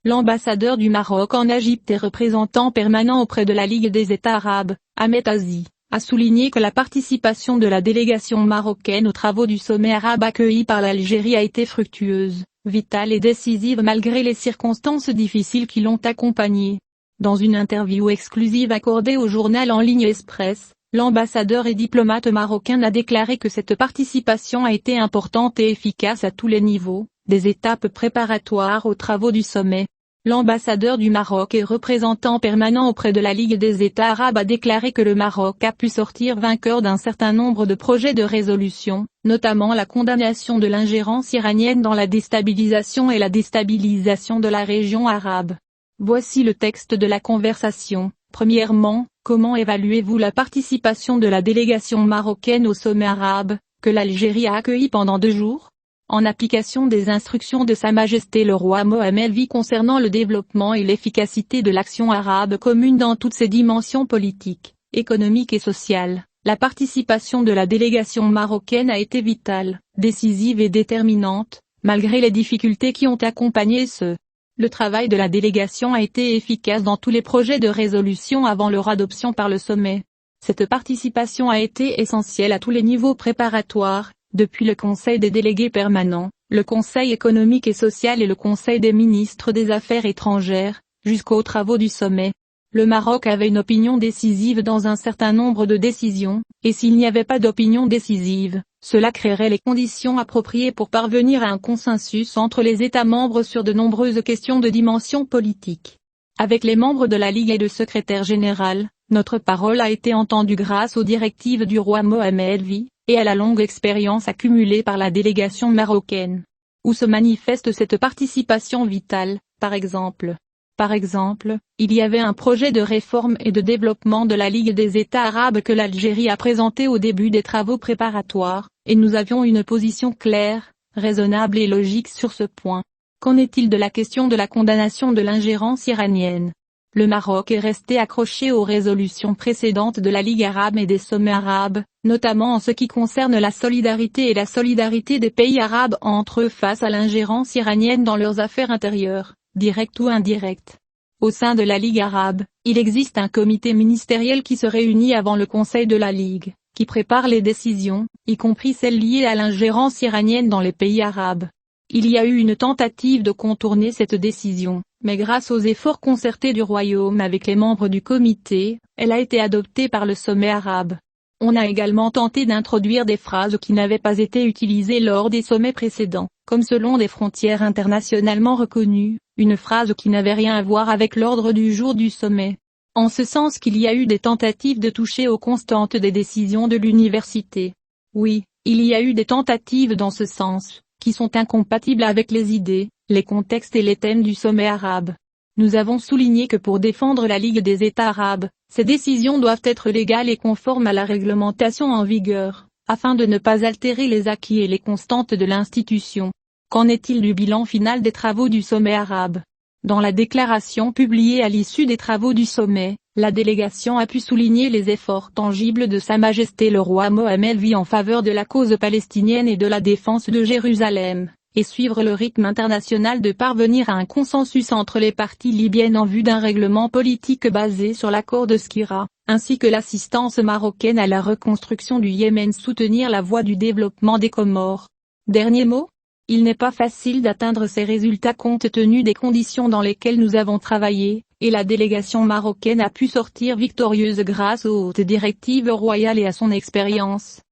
L'ambassadeur du Maroc en Égypte et représentant permanent auprès de la Ligue des États arabes, Ahmed Azi, a souligné que la participation de la délégation marocaine aux travaux du sommet arabe accueilli par l'Algérie a été fructueuse, vitale et décisive malgré les circonstances difficiles qui l'ont accompagnée. Dans une interview exclusive accordée au journal en ligne Express, l'ambassadeur et diplomate marocain a déclaré que cette participation a été importante et efficace à tous les niveaux, des étapes préparatoires aux travaux du sommet. L'ambassadeur du Maroc et représentant permanent auprès de la Ligue des États arabes a déclaré que le Maroc a pu sortir vainqueur d'un certain nombre de projets de résolution, notamment la condamnation de l'ingérence iranienne dans la déstabilisation et la déstabilisation de la région arabe. Voici le texte de la conversation. Premièrement, comment évaluez-vous la participation de la délégation marocaine au sommet arabe, que l'Algérie a accueilli pendant 2 jours ? En application des instructions de Sa Majesté le roi Mohammed V concernant le développement et l'efficacité de l'action arabe commune dans toutes ses dimensions politiques, économiques et sociales, la participation de la délégation marocaine a été vitale, décisive et déterminante, malgré les difficultés qui ont accompagné Le travail de la délégation a été efficace dans tous les projets de résolution avant leur adoption par le sommet. Cette participation a été essentielle à tous les niveaux préparatoires, depuis le Conseil des délégués permanents, le Conseil économique et social et le Conseil des ministres des Affaires étrangères, jusqu'aux travaux du sommet. Le Maroc avait une opinion décisive dans un certain nombre de décisions, et s'il n'y avait pas d'opinion décisive, cela créerait les conditions appropriées pour parvenir à un consensus entre les États membres sur de nombreuses questions de dimension politique. Avec les membres de la Ligue et le secrétaire général, notre parole a été entendue grâce aux directives du roi Mohammed V, et à la longue expérience accumulée par la délégation marocaine. Où se manifeste cette participation vitale, par exemple ? Par exemple, il y avait un projet de réforme et de développement de la Ligue des États arabes que l'Algérie a présenté au début des travaux préparatoires, et nous avions une position claire, raisonnable et logique sur ce point. Qu'en est-il de la question de la condamnation de l'ingérence iranienne ? Le Maroc est resté accroché aux résolutions précédentes de la Ligue arabe et des sommets arabes, notamment en ce qui concerne la solidarité et la solidarité des pays arabes entre eux face à l'ingérence iranienne dans leurs affaires intérieures, directes ou indirectes. Au sein de la Ligue arabe, il existe un comité ministériel qui se réunit avant le Conseil de la Ligue, qui prépare les décisions, y compris celles liées à l'ingérence iranienne dans les pays arabes. Il y a eu une tentative de contourner cette décision, mais grâce aux efforts concertés du Royaume avec les membres du comité, elle a été adoptée par le sommet arabe. On a également tenté d'introduire des phrases qui n'avaient pas été utilisées lors des sommets précédents, comme selon des frontières internationalement reconnues, une phrase qui n'avait rien à voir avec l'ordre du jour du sommet. En ce sens qu'il y a eu des tentatives de toucher aux constantes des décisions de l'université. Oui, il y a eu des tentatives dans ce sens, qui sont incompatibles avec les idées, les contextes et les thèmes du sommet arabe. Nous avons souligné que pour défendre la Ligue des États arabes, ces décisions doivent être légales et conformes à la réglementation en vigueur, afin de ne pas altérer les acquis et les constantes de l'institution. Qu'en est-il du bilan final des travaux du sommet arabe ? Dans la déclaration publiée à l'issue des travaux du sommet, la délégation a pu souligner les efforts tangibles de Sa Majesté le roi Mohammed V en faveur de la cause palestinienne et de la défense de Jérusalem, et suivre le rythme international de parvenir à un consensus entre les parties libyennes en vue d'un règlement politique basé sur l'accord de Skira, ainsi que l'assistance marocaine à la reconstruction du Yémen, soutenir la voie du développement des Comores. Dernier mot ? Il n'est pas facile d'atteindre ces résultats compte tenu des conditions dans lesquelles nous avons travaillé, et la délégation marocaine a pu sortir victorieuse grâce aux hautes directives royales et à son expérience.